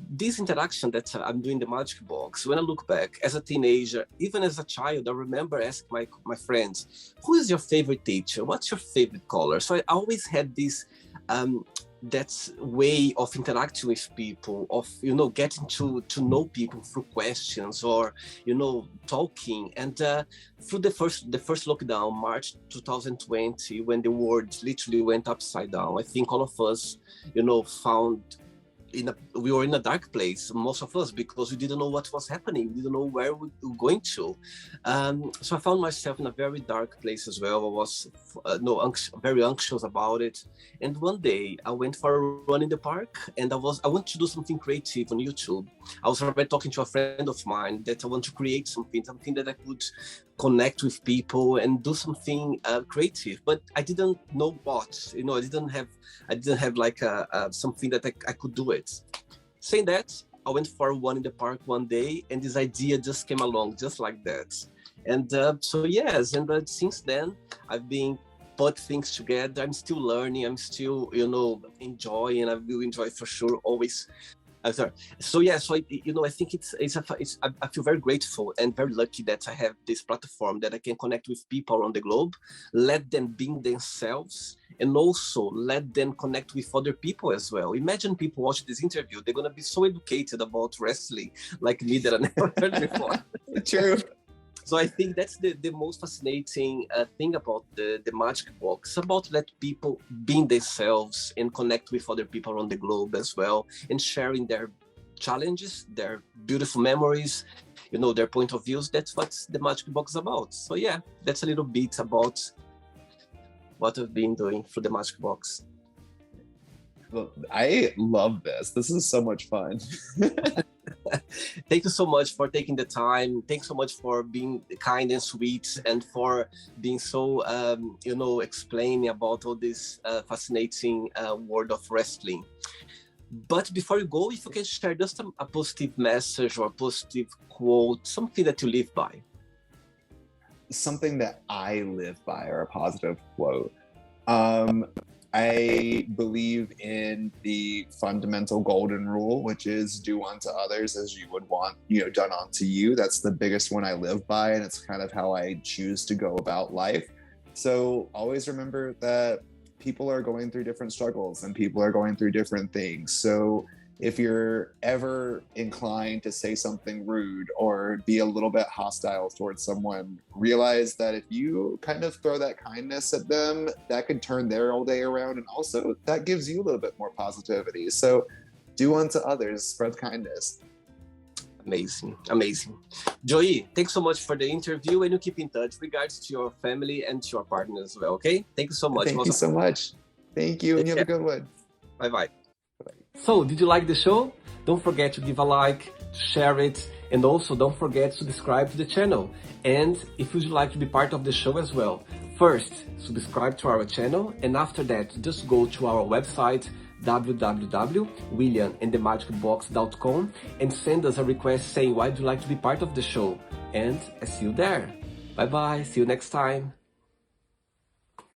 this interaction that I'm doing the Magic Box, when I look back as a teenager, even as a child, I remember asking my friends, who is your favorite teacher? What's your favorite color? So I always had this that way of interacting with people, of getting to know people through questions or talking. And through the first lockdown, March 2020, when the world literally went upside down, I think all of us found we were in a dark place, most of us, because we didn't know what was happening. We didn't know where we were going to. So I found myself in a very dark place as well. I was very anxious about it. And one day I went for a run in the park, and I want to do something creative on YouTube. I was already talking to a friend of mine that I want to create something that I could connect with people and do something creative, but I didn't know what. I didn't have like something that I could do it. Saying that, I went for a run in the park one day, and this idea just came along, just like that. And since then, I've been put things together. I'm still learning. I'm still, enjoying. I will enjoy for sure always. I think I feel very grateful and very lucky that I have this platform that I can connect with people around the globe, let them be themselves, and also let them connect with other people as well. Imagine people watching this interview; they're gonna be so educated about wrestling, like me, that I never heard before. True. So I think that's the most fascinating thing about the Magic Box, about let people be themselves and connect with other people around the globe as well, and sharing their challenges, their beautiful memories, their point of views. That's what the Magic Box is about. So yeah, that's a little bit about what I've been doing for the Magic Box. Well, I love this. This is so much fun. Thank you so much for taking the time. Thanks so much for being kind and sweet, and for being so, explaining about all this fascinating world of wrestling. But before you go, if you can share just a positive message or a positive quote, something that you live by. Something that I live by, or a positive quote. I believe in the fundamental golden rule, which is do unto others as you would want, done unto you. That's the biggest one I live by, and it's kind of how I choose to go about life. So always remember that people are going through different struggles and people are going through different things. So if you're ever inclined to say something rude or be a little bit hostile towards someone, realize that if you kind of throw that kindness at them, that could turn their whole day around. And also that gives you a little bit more positivity. So do unto others, spread kindness. Amazing. Joey, thanks so much for the interview, and you keep in touch regards to your family and to your partner as well, okay? Thank you so much. Thank you so much. Thank you, and you have a good one. Bye-bye. So, did you like the show? Don't forget to give a like, share it, and also don't forget to subscribe to the channel. And if you'd like to be part of the show as well, first, subscribe to our channel, and after that, just go to our website, www.williamandthemagicbox.com, and send us a request saying why do you like to be part of the show. And I see you there. Bye-bye. See you next time.